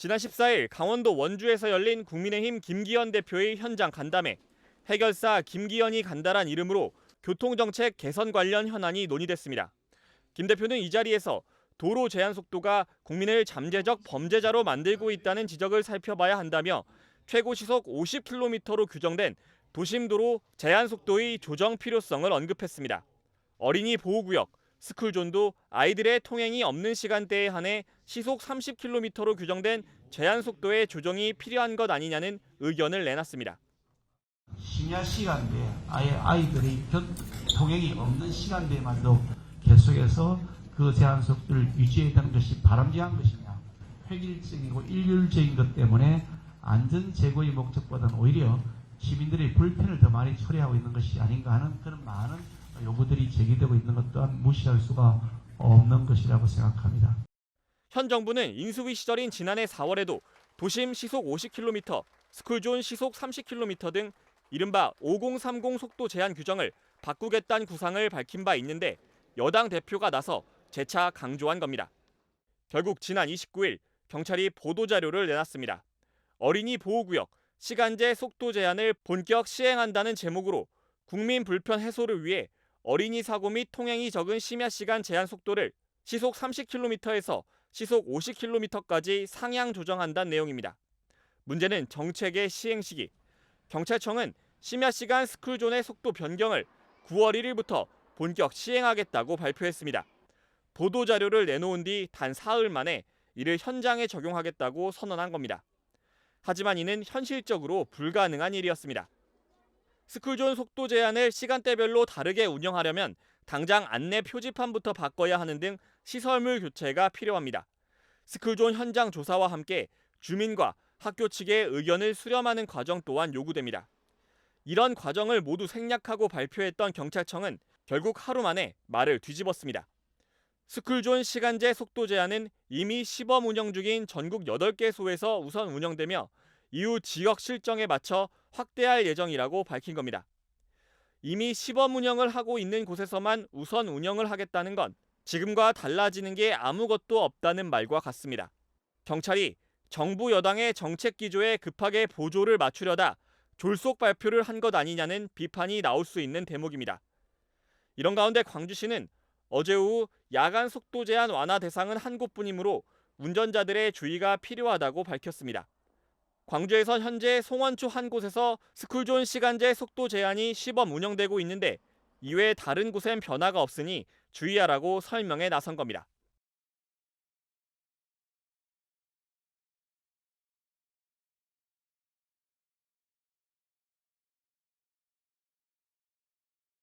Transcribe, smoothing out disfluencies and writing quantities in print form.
지난 14일 강원도 원주에서 열린 국민의힘 김기현 대표의 현장 간담회. 해결사 김기현이 간다란 이름으로 교통정책 개선 관련 현안이 논의됐습니다. 김 대표는 이 자리에서 도로 제한 속도가 국민을 잠재적 범죄자로 만들고 있다는 지적을 살펴봐야 한다며 최고 시속 50km로 규정된 도심도로 제한 속도의 조정 필요성을 언급했습니다. 어린이 보호구역, 스쿨존도 아이들의 통행이 없는 시간대에 한해 시속 30km로 규정된 제한 속도의 조정이 필요한 것 아니냐는 의견을 내놨습니다. 심야 시간대에 아예 아이들이 통행이 없는 시간대에만도 계속해서 그 제한 속도를 유지했다는 것이 바람직한 것이냐, 획일적이고 일률적인 것 때문에 안전 제고의 목적보다는 오히려 시민들의 불편을 더 많이 초래하고 있는 것이 아닌가 하는 그런 많은 요구들이 제기되고 있는 것 또한 무시할 수가 없는 것이라고 생각합니다. 현 정부는 인수위 시절인 지난해 4월에도 도심 시속 50km, 스쿨존 시속 30km 등 이른바 5030 속도 제한 규정을 바꾸겠다는 구상을 밝힌 바 있는데 여당 대표가 나서 재차 강조한 겁니다. 결국 지난 29일 경찰이 보도자료를 내놨습니다. 어린이 보호구역, 시간제 속도 제한을 본격 시행한다는 제목으로 국민 불편 해소를 위해 어린이 사고 및 통행이 적은 심야 시간 제한 속도를 시속 30km에서 시속 50km까지 상향 조정한다는 내용입니다. 문제는 정책의 시행 시기. 경찰청은 심야 시간 스쿨존의 속도 변경을 9월 1일부터 본격 시행하겠다고 발표했습니다. 보도자료를 내놓은 뒤 단 사흘 만에 이를 현장에 적용하겠다고 선언한 겁니다. 하지만 이는 현실적으로 불가능한 일이었습니다. 스쿨존 속도 제한을 시간대별로 다르게 운영하려면 당장 안내 표지판부터 바꿔야 하는 등 시설물 교체가 필요합니다. 스쿨존 현장 조사와 함께 주민과 학교 측의 의견을 수렴하는 과정 또한 요구됩니다. 이런 과정을 모두 생략하고 발표했던 경찰청은 결국 하루 만에 말을 뒤집었습니다. 스쿨존 시간제 속도 제한은 이미 시범 운영 중인 전국 8개소에서 우선 운영되며 이후 지역 실정에 맞춰 확대할 예정이라고 밝힌 겁니다. 이미 시범 운영을 하고 있는 곳에서만 우선 운영을 하겠다는 건 지금과 달라지는 게 아무것도 없다는 말과 같습니다. 경찰이 정부 여당의 정책 기조에 급하게 보조를 맞추려다 졸속 발표를 한 것 아니냐는 비판이 나올 수 있는 대목입니다. 이런 가운데 광주시는 어제 오후 야간 속도 제한 완화 대상은 한 곳뿐이므로 운전자들의 주의가 필요하다고 밝혔습니다. 광주에선 현재 송원초 한 곳에서 스쿨존 시간제 속도 제한이 시범 운영되고 있는데 이외에 다른 곳엔 변화가 없으니 주의하라고 설명에 나선 겁니다.